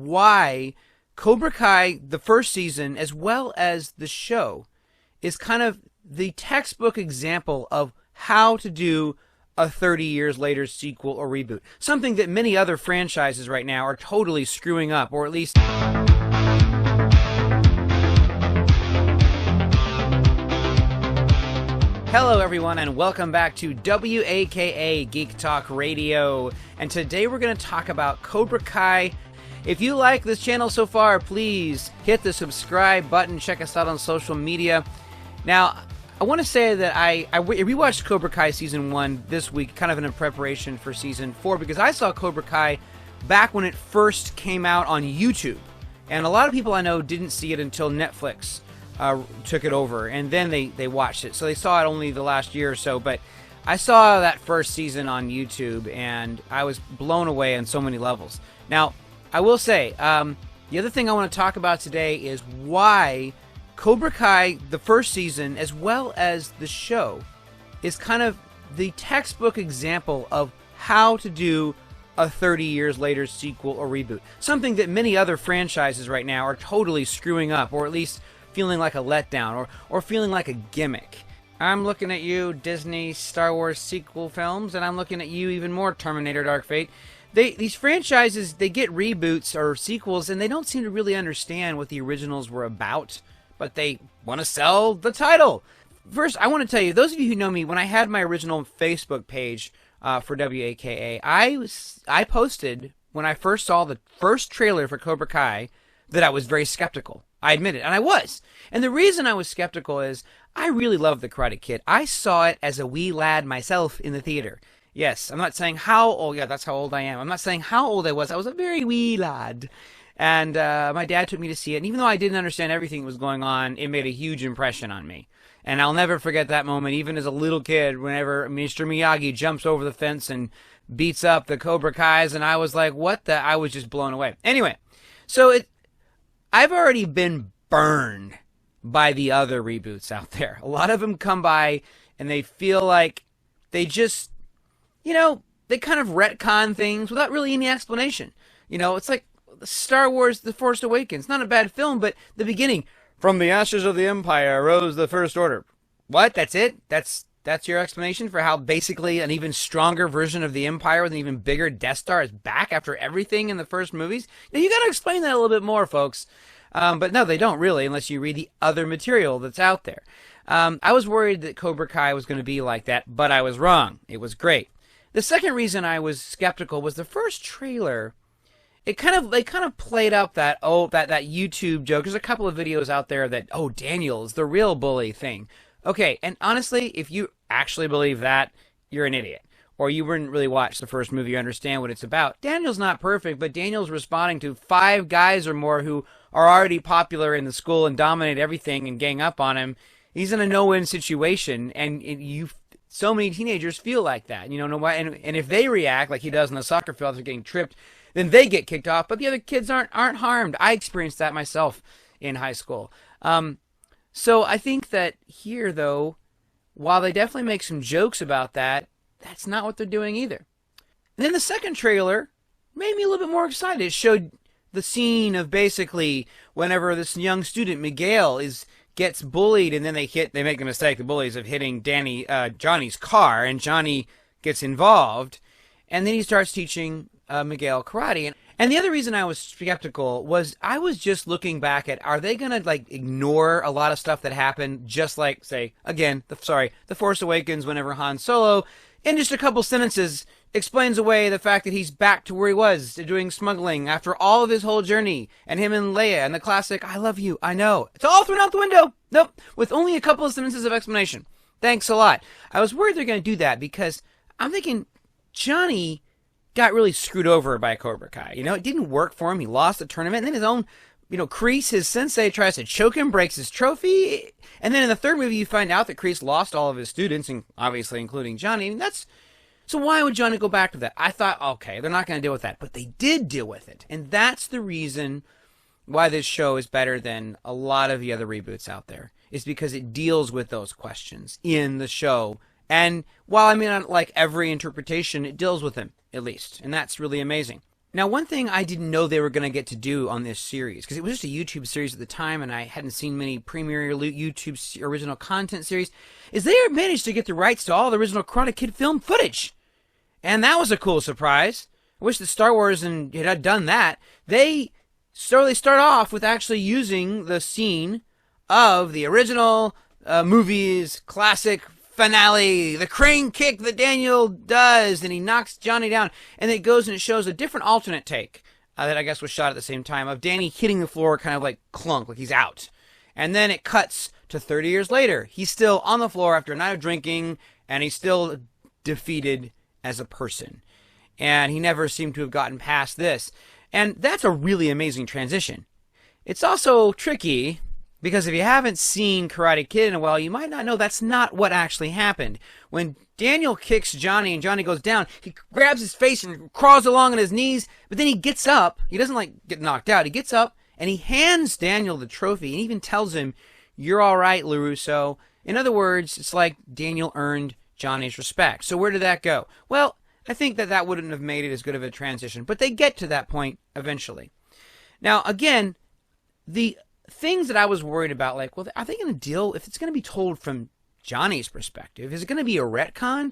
why Cobra Kai, the first season, as well as the show, is kind of the textbook example of how to do a 30 years later sequel or reboot. Something that many other franchises right now are totally screwing up, or at least... Hello everyone, and welcome back to WAKA Geek Talk Radio. And today we're going to talk about Cobra Kai. If you like this channel so far, please hit the subscribe button. Check us out on social media. Now, I want to say that I rewatched Cobra Kai Season 1 this week, kind of in preparation for Season 4, because I saw Cobra Kai back when it first came out on YouTube. And a lot of people I know didn't see it until Netflix took it over, and then they watched it. So they saw it only the last year or so, but I saw that first season on YouTube, and I was blown away on so many levels. Now, I will say, the other thing I want to talk about today is why Cobra Kai, the first season, as well as the show, is kind of the textbook example of how to do a 30 years later sequel or reboot. Something that many other franchises right now are totally screwing up, or at least feeling like a letdown, or feeling like a gimmick. I'm looking at you, Disney Star Wars sequel films, and I'm looking at you even more, Terminator Dark Fate. These franchises, they get reboots or sequels, and they don't seem to really understand what the originals were about, but they want to sell the title. First, I want to tell you, those of you who know me, when I had my original Facebook page for WAKA, I posted, when I first saw the first trailer for Cobra Kai, that I was very skeptical. I admit it, and I was. And the reason I was skeptical is I really love The Karate Kid. I saw it as a wee lad myself in the theater. Yes, I'm not saying how old, yeah, that's how old I am. I'm not saying how old I was. I was a very wee lad. And my dad took me to see it. And even though I didn't understand everything that was going on, it made a huge impression on me. And I'll never forget that moment, even as a little kid, whenever Mr. Miyagi jumps over the fence and beats up the Cobra Kais. And I was like, what the? I was just blown away. Anyway, so I've already been burned by the other reboots out there. A lot of them come by and they feel like they just, they kind of retcon things without really any explanation. It's like Star Wars The Force Awakens. Not a bad film, but the beginning, from the ashes of the Empire rose the First Order. What? That's it? That's your explanation for how basically an even stronger version of the Empire with an even bigger Death Star is back after everything in the first movies? Now, you got to explain that a little bit more, folks. But no, they don't really, unless you read the other material that's out there. I was worried that Cobra Kai was going to be like that, but I was wrong. It was great. The second reason I was skeptical was the first trailer. They kind of played up that YouTube joke. There's a couple of videos out there that, Daniel is the real bully thing. Okay, and honestly, if you actually believe that, you're an idiot. Or you wouldn't really watch the first movie, you understand what it's about. Daniel's not perfect, but Daniel's responding to 5 guys or more who are already popular in the school and dominate everything and gang up on him. He's in a no-win situation, and so many teenagers feel like that. And if they react like he does in the soccer field after getting tripped, then they get kicked off, but the other kids aren't harmed. I experienced that myself in high school. So I think that here, though, while they definitely make some jokes about that, that's not what they're doing either. And then the second trailer made me a little bit more excited. It showed the scene of basically whenever this young student, Miguel, gets bullied, and then they make the mistake, the bullies, of hitting Johnny's car, and Johnny gets involved, and then he starts teaching Miguel karate. And the other reason I was skeptical was I was just looking back at, are they going to ignore a lot of stuff that happened, just like, say, again, The Force Awakens, whenever Han Solo, in just a couple sentences, explains away the fact that he's back to where he was, doing smuggling after all of his whole journey, and him and Leia, and the classic, I love you, I know. It's all thrown out the window. Nope, with only a couple of sentences of explanation. Thanks a lot. I was worried they're going to do that because I'm thinking Johnny got really screwed over by Cobra Kai. It didn't work for him. He lost the tournament, and then his own, Kreese, his sensei, tries to choke him, breaks his trophy, and then in the third movie you find out that Kreese lost all of his students, and obviously including Johnny. So why would Johnny go back to that? I thought, okay, they're not going to deal with that, but they did deal with it, and that's the reason why this show is better than a lot of the other reboots out there, is because it deals with those questions in the show. And while I may not like every interpretation, it deals with them, at least. And that's really amazing. Now, one thing I didn't know they were going to get to do on this series, because it was just a YouTube series at the time, and I hadn't seen many premier YouTube original content series, is they managed to get the rights to all the original Karate Kid film footage. And that was a cool surprise. I wish that Star Wars had done that. They start off with actually using the scene of the original movie's classic finale, the crane kick that Daniel does, and he knocks Johnny down, and it goes and it shows a different alternate take that I guess was shot at the same time of Danny hitting the floor kind of like clunk, like he's out. And then it cuts to 30 years later. He's still on the floor after a night of drinking, and he's still defeated as a person. And he never seemed to have gotten past this. And that's a really amazing transition. It's also tricky, because if you haven't seen Karate Kid in a while, you might not know that's not what actually happened. When Daniel kicks Johnny and Johnny goes down, he grabs his face and crawls along on his knees, but then he gets up. He doesn't like get knocked out. He gets up and he hands Daniel the trophy and even tells him, "You're all right, LaRusso." In other words, it's like Daniel earned Johnny's respect. So where did that go? Well, I think that wouldn't have made it as good of a transition, but they get to that point eventually. Now, again, the things that I was worried about, like, well, are they going to deal, if it's going to be told from Johnny's perspective, is it going to be a retcon?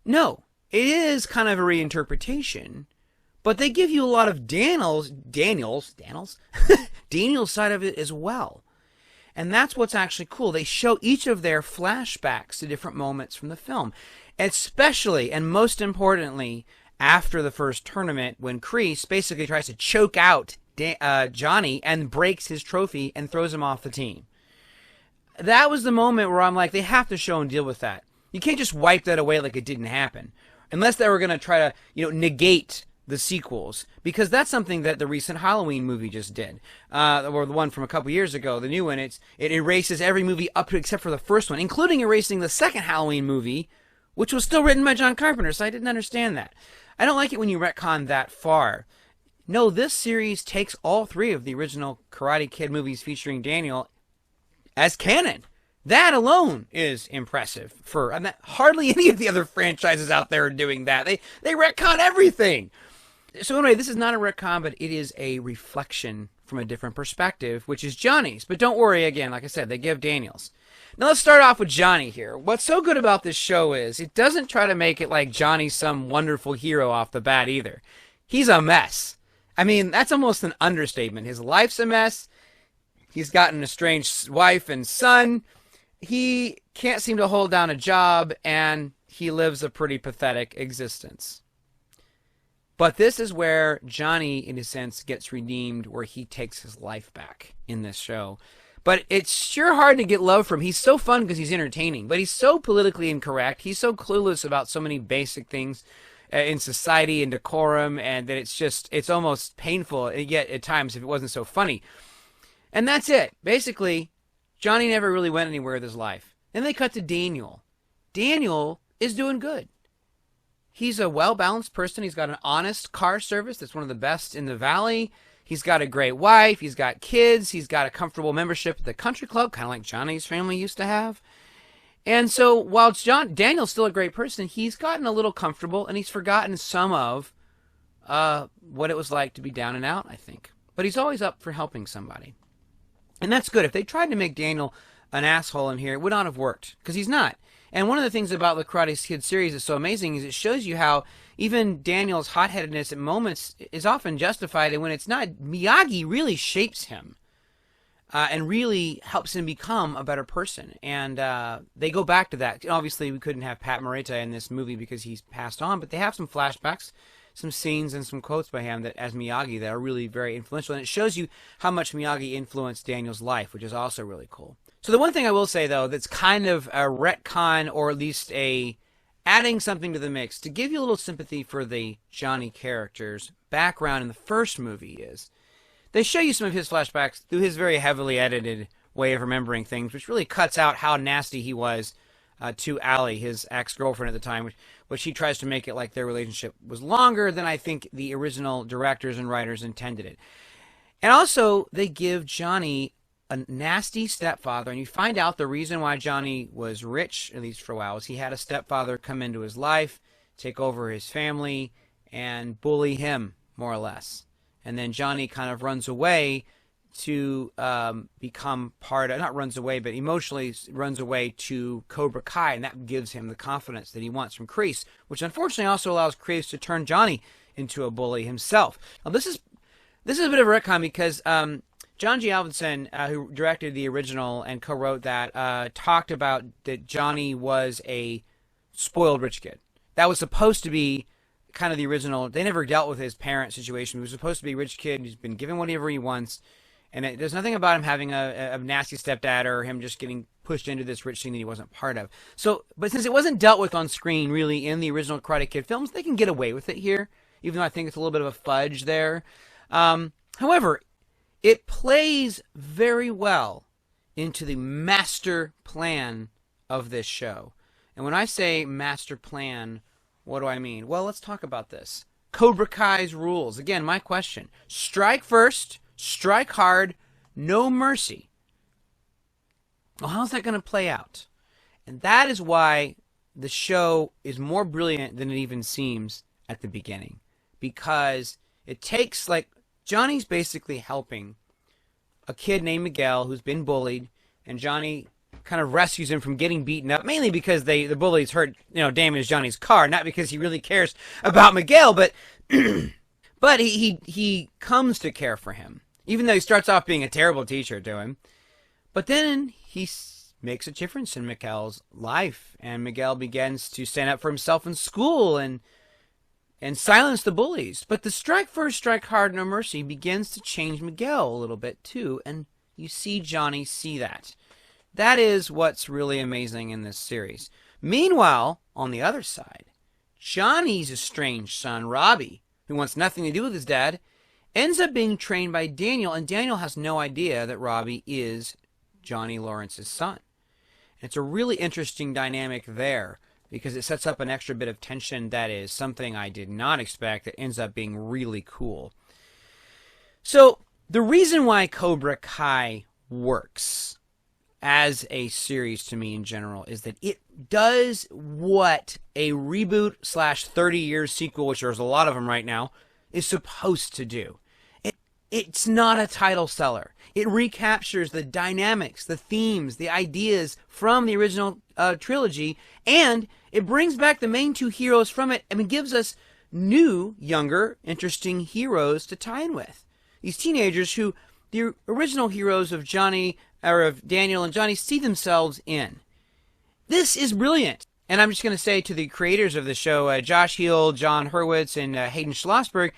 No, it is kind of a reinterpretation, but they give you a lot of Daniel's side of it as well. And that's what's actually cool. They show each of their flashbacks to different moments from the film, especially and most importantly after the first tournament when Kreese basically tries to choke out Johnny and breaks his trophy and throws him off the team. That was the moment where I'm like, they have to show and deal with that. You can't just wipe that away like it didn't happen, unless they were going to try to, negate the sequels, because that's something that the recent Halloween movie just did, or the one from a couple years ago, the new one. It erases every movie up to except for the first one, including erasing the second Halloween movie, which was still written by John Carpenter. So I didn't understand that. I don't like it when you retcon that far. No, this series takes all three of the original Karate Kid movies featuring Daniel as canon. That alone is impressive. Hardly any of the other franchises out there are doing that. They retcon everything. So anyway, this is not a retcon, but it is a reflection from a different perspective, which is Johnny's. But don't worry, again, like I said, they give Daniel's. Now let's start off with Johnny here. What's so good about this show is it doesn't try to make it like Johnny's some wonderful hero off the bat either. He's a mess. I mean, that's almost an understatement. His life's a mess. He's got an estranged wife and son. He can't seem to hold down a job, and he lives a pretty pathetic existence. But this is where Johnny, in a sense, gets redeemed, where he takes his life back in this show. But it's sure hard to get love from him. He's so fun because he's entertaining, but he's so politically incorrect. He's so clueless about so many basic things in society and decorum, and that it's almost painful, yet at times, if it wasn't so funny. And that's it. Basically, Johnny never really went anywhere with his life. Then they cut to Daniel. Daniel is doing good. He's a well-balanced person. He's got an honest car service that's one of the best in the valley. He's got a great wife. He's got kids. He's got a comfortable membership at the country club, kind of like Johnny's family used to have. And so while Daniel's still a great person, he's gotten a little comfortable, and he's forgotten some of what it was like to be down and out, I think. But he's always up for helping somebody. And that's good. If they tried to make Daniel an asshole in here, it would not have worked, because he's not. And one of the things about the Karate Kid series that's so amazing is it shows you how even Daniel's hot-headedness at moments is often justified, and when it's not, Miyagi really shapes him and really helps him become a better person. And they go back to that. Obviously, we couldn't have Pat Morita in this movie because he's passed on, but they have some flashbacks, some scenes, and some quotes by him that, as Miyagi, that are really very influential. And it shows you how much Miyagi influenced Daniel's life, which is also really cool. So the one thing I will say, though, that's kind of a retcon, or at least adding something to the mix to give you a little sympathy for the Johnny character's background in the first movie, is they show you some of his flashbacks through his very heavily edited way of remembering things, which really cuts out how nasty he was to Allie, his ex-girlfriend at the time, which he tries to make it like their relationship was longer than I think the original directors and writers intended it. And also, they give Johnny a nasty stepfather, and you find out the reason why Johnny was rich, at least for a while, was he had a stepfather come into his life, take over his family, and bully him more or less. And then Johnny kind of runs away to become part of, not runs away, but emotionally runs away to Cobra Kai, and that gives him the confidence that he wants from Kreese, which unfortunately also allows Kreese to turn Johnny into a bully himself. Now this is a bit of a retcon because John G. Avildsen, who directed the original and co-wrote that, talked about that Johnny was a spoiled rich kid. That was supposed to be kind of the original. They never dealt with his parent situation. He was supposed to be a rich kid. He's been given whatever he wants. And there's nothing about him having a nasty stepdad or him just getting pushed into this rich thing that he wasn't part of. So, but since it wasn't dealt with on screen really in the original Karate Kid films, they can get away with it here, even though I think it's a little bit of a fudge there. However, it plays very well into the master plan of this show. And when I say master plan, what do I mean? Well, let's talk about this. Cobra Kai's rules. Again, my question. Strike first, strike hard, no mercy. Well, how's that going to play out? And that is why the show is more brilliant than it even seems at the beginning. Because it takes, like, Johnny's basically helping a kid named Miguel who's been bullied, and Johnny kind of rescues him from getting beaten up, mainly because the bullies hurt, damaged Johnny's car, not because he really cares about Miguel, but but he comes to care for him, even though he starts off being a terrible teacher to him. But then he makes a difference in Miguel's life, and Miguel begins to stand up for himself in school and silence the bullies. But the strike first, strike hard, no mercy begins to change Miguel a little bit too, and you see Johnny see that. That is what's really amazing in this series. Meanwhile, on the other side, Johnny's estranged son, Robbie, who wants nothing to do with his dad, ends up being trained by Daniel, and Daniel has no idea that Robbie is Johnny Lawrence's son. And it's a really interesting dynamic there, because it sets up an extra bit of tension that is something I did not expect that ends up being really cool. So, the reason why Cobra Kai works as a series to me in general is that it does what a reboot / 30-year sequel, which there's a lot of them right now, is supposed to do. It's not a title seller. It recaptures the dynamics, the themes, the ideas from the original trilogy, and it brings back the main two heroes from it and it gives us new, younger, interesting heroes to tie in with. These teenagers who the original heroes of Daniel and Johnny see themselves in. This is brilliant. And I'm just going to say to the creators of the show, Josh Heel, John Hurwitz, and Hayden Schlossberg,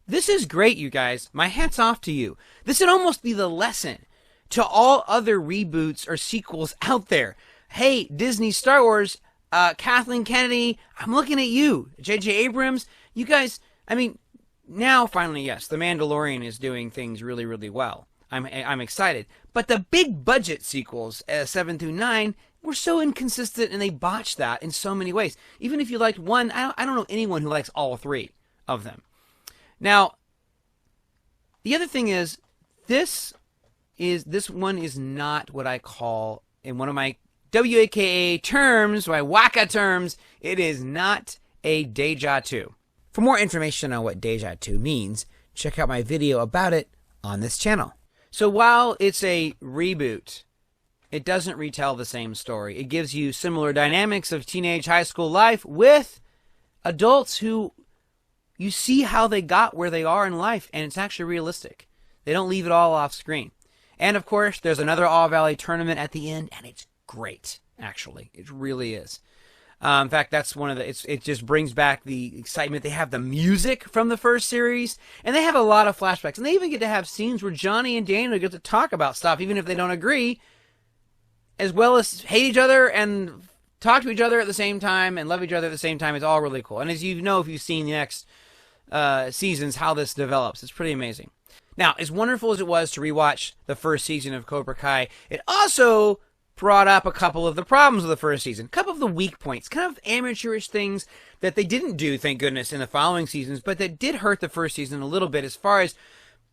this is great, you guys. My hat's off to you. This would almost be the lesson to all other reboots or sequels out there. Hey, Disney, Star Wars, Kathleen Kennedy, I'm looking at you. J.J. Abrams, you guys, I mean, now finally, yes, The Mandalorian is doing things really, really well. I'm excited. But the big budget sequels, 7 through 9, were so inconsistent and they botched that in so many ways. Even if you liked one, I don't know anyone who likes all three of them. Now, the other thing is, this one is not what I call, in one of my WAKA terms, my WAKA terms, it is not a deja vu. For more information on what deja vu means, check out my video about it on this channel. So while it's a reboot, it doesn't retell the same story. It gives you similar dynamics of teenage high school life with adults who you see how they got where they are in life, and it's actually realistic. They don't leave it all off screen. And of course, there's another All Valley tournament at the end, and it's great, actually. It really is. In fact, that's one of the, it just brings back the excitement. They have the music from the first series, and they have a lot of flashbacks. And they even get to have scenes where Johnny and Daniel get to talk about stuff, even if they don't agree, as well as hate each other and talk to each other at the same time and love each other at the same time. It's all really cool. And as you know, if you've seen the next seasons, how this develops, it's pretty amazing. Now, as wonderful as it was to rewatch the first season of Cobra Kai, it also brought up a couple of the problems of the first season, a couple of the weak points, kind of amateurish things that they didn't do, thank goodness, in the following seasons, but that did hurt the first season a little bit as far as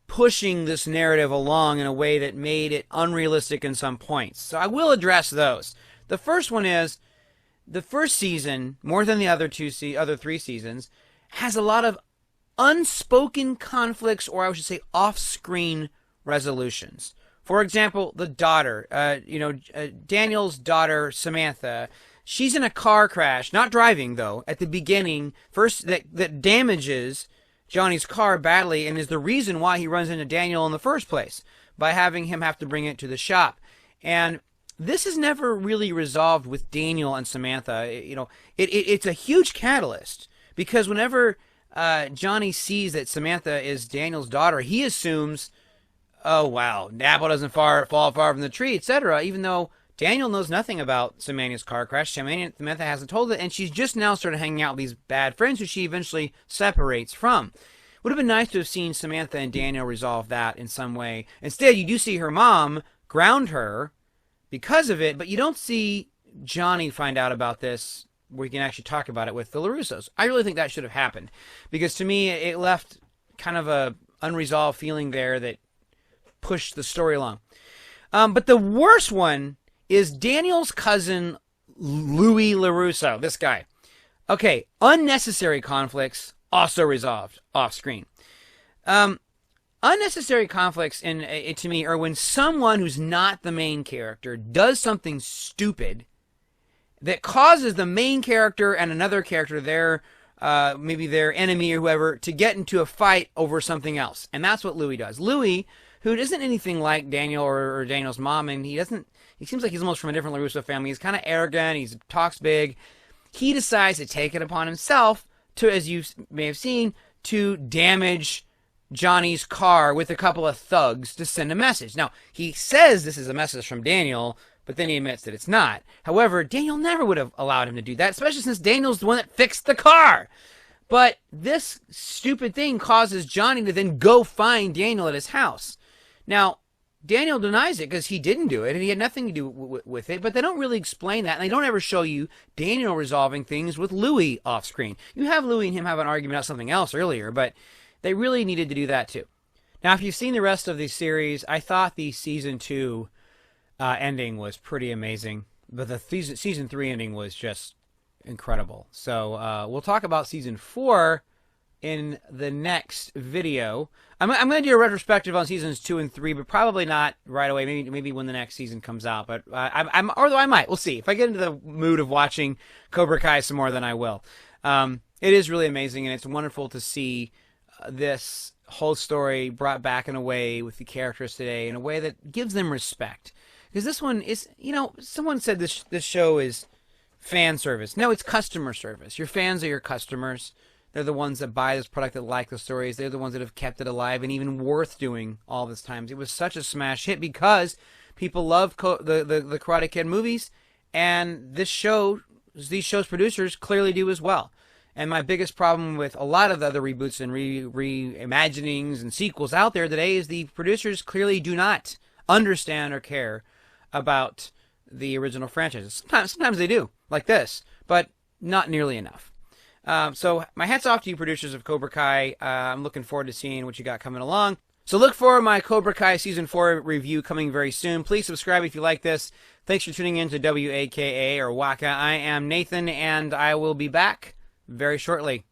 pushing this narrative along in a way that made it unrealistic in some points. So I will address those. The first one is, the first season, more than the other three seasons, has a lot of unspoken conflicts, or I should say off-screen resolutions. For example, the daughter, Daniel's daughter, Samantha, she's in a car crash, not driving though, at the beginning, first that damages Johnny's car badly and is the reason why he runs into Daniel in the first place, by having him have to bring it to the shop. And this is never really resolved with Daniel and Samantha. It's a huge catalyst, because whenever Johnny sees that Samantha is Daniel's daughter, he assumes, oh wow, the apple doesn't fall far from the tree, etc., even though Daniel knows nothing about Samantha's car crash. Samantha hasn't told it, and she's just now started hanging out with these bad friends who she eventually separates from. Would have been nice to have seen Samantha and Daniel resolve that in some way. Instead, you do see her mom ground her because of it, but you don't see Johnny find out about this where you can actually talk about it with the LaRussos. I really think that should have happened, because to me it left kind of a unresolved feeling there that pushed the story along. But the worst one is Daniel's cousin, Louis LaRusso, this guy. Okay, unnecessary conflicts, also resolved off-screen. Unnecessary conflicts, to me, are when someone who's not the main character does something stupid that causes the main character and another character, maybe their enemy or whoever, to get into a fight over something else. And that's what Louis does. Louis, who isn't anything like Daniel or Daniel's mom, and he seems like he's almost from a different LaRusso family. He's kind of arrogant. He talks big. He decides to take it upon himself to, as you may have seen, to damage Johnny's car with a couple of thugs to send a message. Now, he says this is a message from Daniel, but then he admits that it's not. However, Daniel never would have allowed him to do that, especially since Daniel's the one that fixed the car. But this stupid thing causes Johnny to then go find Daniel at his house. Now, Daniel denies it because he didn't do it and he had nothing to do with it, but they don't really explain that, and they don't ever show you Daniel resolving things with Louis off screen. You have Louis and him have an argument about something else earlier, but they really needed to do that too. Now, if you've seen the rest of the series, I thought the season 2 ending was pretty amazing, but the season 3 ending was just incredible. So we'll talk about season 4 in the next video. I'm going to do a retrospective on seasons 2 and 3, but probably not right away. Maybe when the next season comes out. But although I might. We'll see. If I get into the mood of watching Cobra Kai some more, then I will. It is really amazing, and it's wonderful to see this whole story brought back in a way with the characters today, in a way that gives them respect. Because this one is, someone said this show is fan service. No, it's customer service. Your fans are your customers. They're the ones that buy this product, that like the stories. They're the ones that have kept it alive and even worth doing all this time. It was such a smash hit because people love the Karate Kid movies, and these show's producers clearly do as well. And my biggest problem with a lot of the other reboots and reimaginings and sequels out there today is the producers clearly do not understand or care about the original franchises. Sometimes they do, like this, but not nearly enough. So my hat's off to you, producers of Cobra Kai. I'm looking forward to seeing what you got coming along. So look for my Cobra Kai Season 4 review coming very soon. Please subscribe if you like this. Thanks for tuning in to WAKA or WAKA. I am Nathan, and I will be back very shortly.